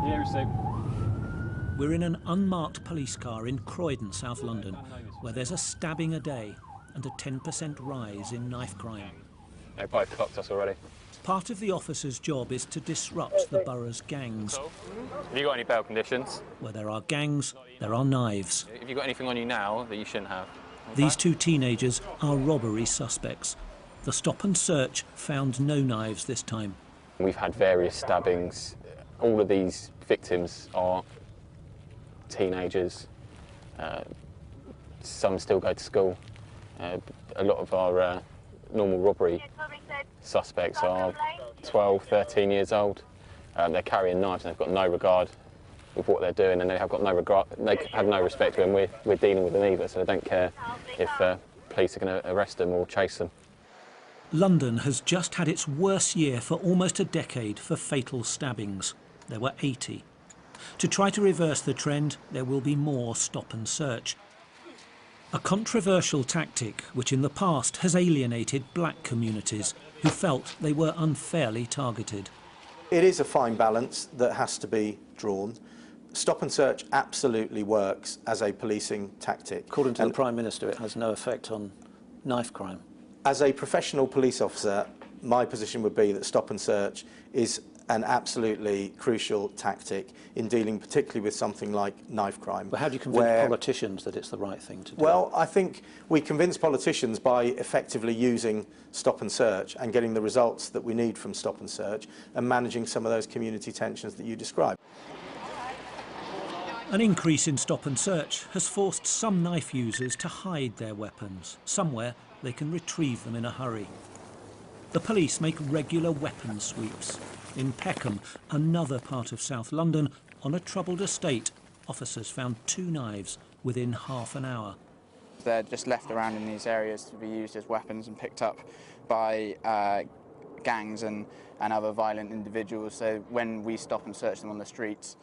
Yeah, receipt. We're in an unmarked police car in Croydon, South London, where there's a stabbing a day and a 10% rise in knife crime. They probably clocked us already. Part of the officer's job is to disrupt the borough's gangs. Have you got any bail conditions? Where there are gangs, there are knives. Have you got anything on you now that you shouldn't have? Okay. These two teenagers are robbery suspects. The stop and search found no knives this time. We've had various stabbings. All of these victims are teenagers. Some still go to school. A lot of our normal robbery suspects are 12, 13 years old. They're carrying knives and they've got no regard with what they're doing, and they have got no regard. They have no respect when we're dealing with them either, so they don't care if police are going to arrest them or chase them. London has just had its worst year for almost a decade for fatal stabbings. There were 80. To try to reverse the trend, there will be more stop and search. A controversial tactic which in the past has alienated black communities who felt they were unfairly targeted. It is a fine balance that has to be drawn. Stop and search absolutely works as a policing tactic. According to the Prime Minister, it has no effect on knife crime. As a professional police officer, my position would be that stop and search is an absolutely crucial tactic in dealing particularly with something like knife crime. But how do you convince politicians that it's the right thing to do? Well, I think we convince politicians by effectively using stop and search and getting the results that we need from stop and search and managing some of those community tensions that you described. An increase in stop and search has forced some knife users to hide their weapons. Somewhere they can retrieve them in a hurry. The police make regular weapons sweeps. In Peckham, another part of South London, on a troubled estate, officers found 2 knives within half an hour. They're just left around in these areas to be used as weapons and picked up by gangs and other violent individuals. So when we stop and search them on the streets,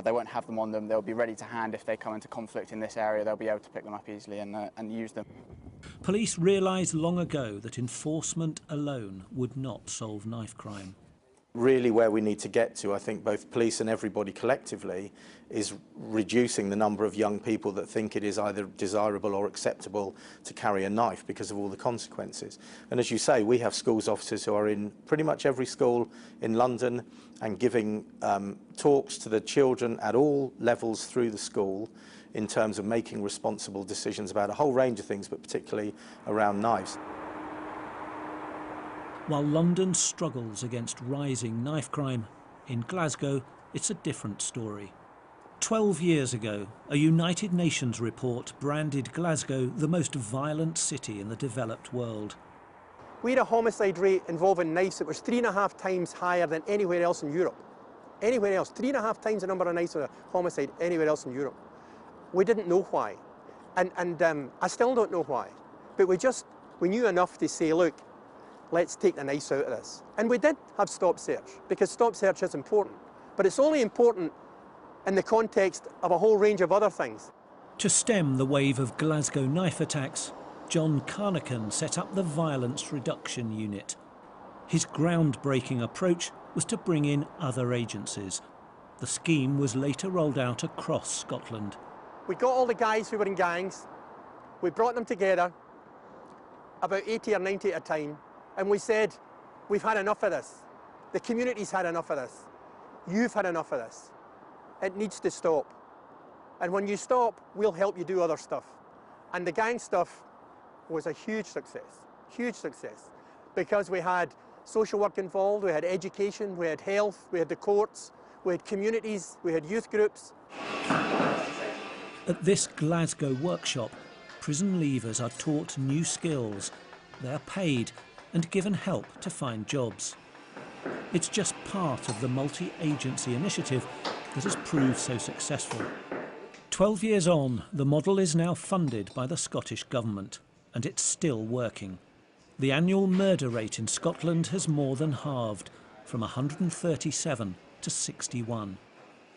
they won't have them on them. They'll be ready to hand if they come into conflict in this area. They'll be able to pick them up easily and use them. Police realised long ago that enforcement alone would not solve knife crime. Really where we need to get to, I think both police and everybody collectively, is reducing the number of young people that think it is either desirable or acceptable to carry a knife because of all the consequences. And as you say, we have schools officers who are in pretty much every school in London and giving talks to the children at all levels through the school in terms of making responsible decisions about a whole range of things, but particularly around knives. While London struggles against rising knife crime, in Glasgow it's a different story. 12 years ago, a United Nations report branded Glasgow the most violent city in the developed world. We had a homicide rate involving knives that was 3.5 times higher than anywhere else in Europe. Anywhere else, 3.5 times the number of knives of a homicide anywhere else in Europe. We didn't know why, and I still don't know why, but we knew enough to say, look, let's take the knives out of this. And we did have stop search, because stop search is important. But it's only important in the context of a whole range of other things. To stem the wave of Glasgow knife attacks, John Carnacan set up the Violence Reduction Unit. His groundbreaking approach was to bring in other agencies. The scheme was later rolled out across Scotland. We got all the guys who were in gangs, we brought them together, about 80 or 90 at a time, and we said, we've had enough of this. The community's had enough of this. You've had enough of this. It needs to stop. And when you stop, we'll help you do other stuff. And the gang stuff was a huge success, because we had social work involved, we had education, we had health, we had the courts, we had communities, we had youth groups. At this Glasgow workshop, prison leavers are taught new skills. They're paid and given help to find jobs. It's just part of the multi-agency initiative that has proved so successful. 12 years on, the model is now funded by the Scottish Government, and it's still working. The annual murder rate in Scotland has more than halved, from 137 to 61.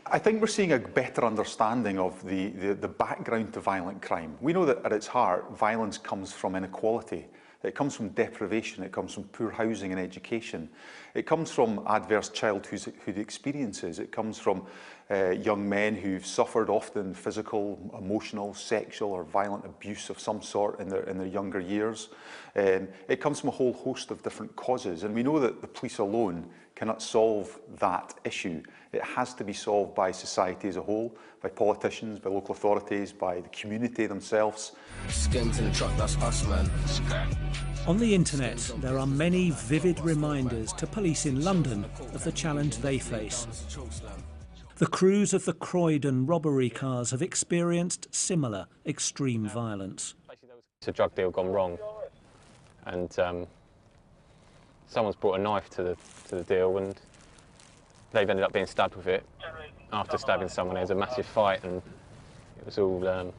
I think we're seeing a better understanding of the background to violent crime. We know that at its heart, violence comes from inequality. It comes from deprivation, it comes from poor housing and education. It comes from adverse childhood experiences. It comes from young men who've suffered often physical, emotional, sexual or violent abuse of some sort in their younger years. It comes from a whole host of different causes, and we know that the police alone cannot solve that issue. It has to be solved by society as a whole, by politicians, by local authorities, by the community themselves. Skins in the truck, that's us, man. On the internet, there are many vivid reminders to police in London of the challenge they face. The crews of the Croydon robbery cars have experienced similar extreme violence. It's a drug deal gone wrong, and someone's brought a knife to the deal, and they've ended up being stabbed with it. After stabbing someone, there was a massive fight, and it was all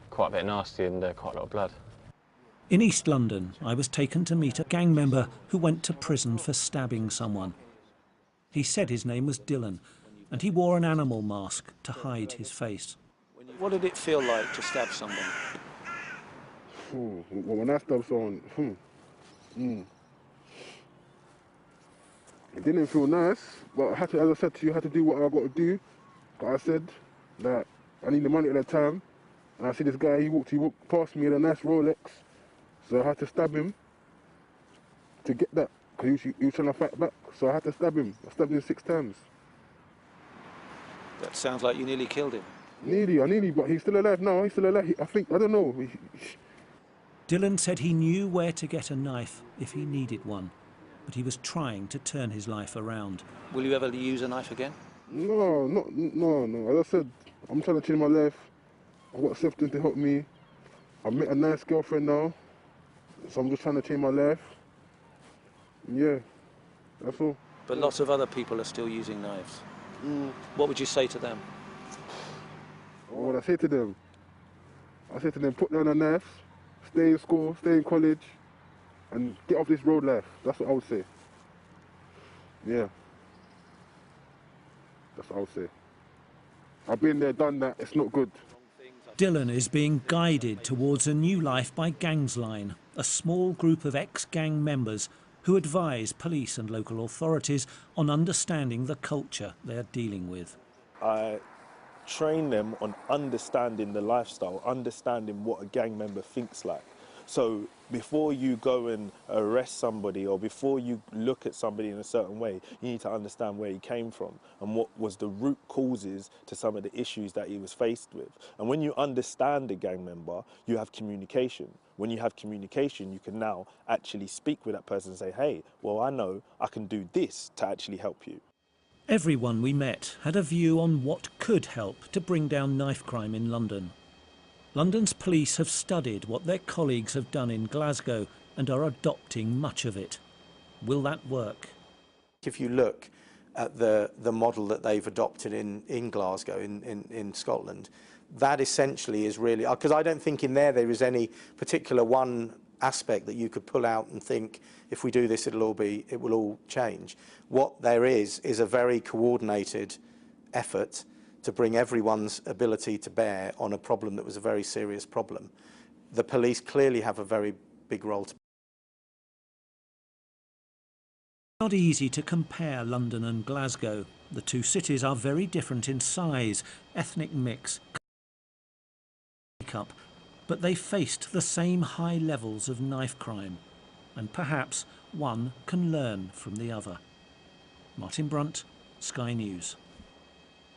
quite a bit nasty and quite a lot of blood. In East London, I was taken to meet a gang member who went to prison for stabbing someone. He said his name was Dylan, and he wore an animal mask to hide his face. What did it feel like to stab someone? When I stabbed someone, it didn't feel nice, but I had to, as I said to you, I had to do what I got to do. But I said that I need the money at the time, and I see this guy, he walked past me in a nice Rolex, so I had to stab him to get that, because he was trying to fight back, so I had to stab him. I stabbed him 6 times. That sounds like you nearly killed him. Nearly, but he's still alive now, he's still alive. I don't know. Dylan said he knew where to get a knife if he needed one, but he was trying to turn his life around. Will you ever use a knife again? No. As I said, I'm trying to change my life. I've got something to help me. I've met a nice girlfriend now, so I'm just trying to change my life. Yeah, that's all. But lots of other people are still using knives. What would you say to them? What would I say to them? I say to them, put down the knives, stay in school, stay in college, and get off this road life. That's what I would say. Yeah. That's what I would say. I've been there, done that, it's not good. Dylan is being guided towards a new life by Gangs Line, a small group of ex-gang members who advise police and local authorities on understanding the culture they're dealing with. I train them on understanding the lifestyle, understanding what a gang member thinks like. So before you go and arrest somebody or before you look at somebody in a certain way, you need to understand where he came from and what was the root causes to some of the issues that he was faced with. And when you understand a gang member, you have communication. When you have communication, you can now actually speak with that person and say, hey, well, I know I can do this to actually help you. Everyone we met had a view on what could help to bring down knife crime in London. London's police have studied what their colleagues have done in Glasgow and are adopting much of it. Will that work? If you look at the model that they've adopted in Glasgow, in Scotland, that essentially is really, because I don't think in there is any particular one aspect that you could pull out and think, if we do this, it will all change. What there is a very coordinated effort to bring everyone's ability to bear on a problem that was a very serious problem. The police clearly have a very big role to play. It's not easy to compare London and Glasgow. The two cities are very different in size, ethnic mix, makeup, but they faced the same high levels of knife crime, and perhaps one can learn from the other. Martin Brunt, Sky News.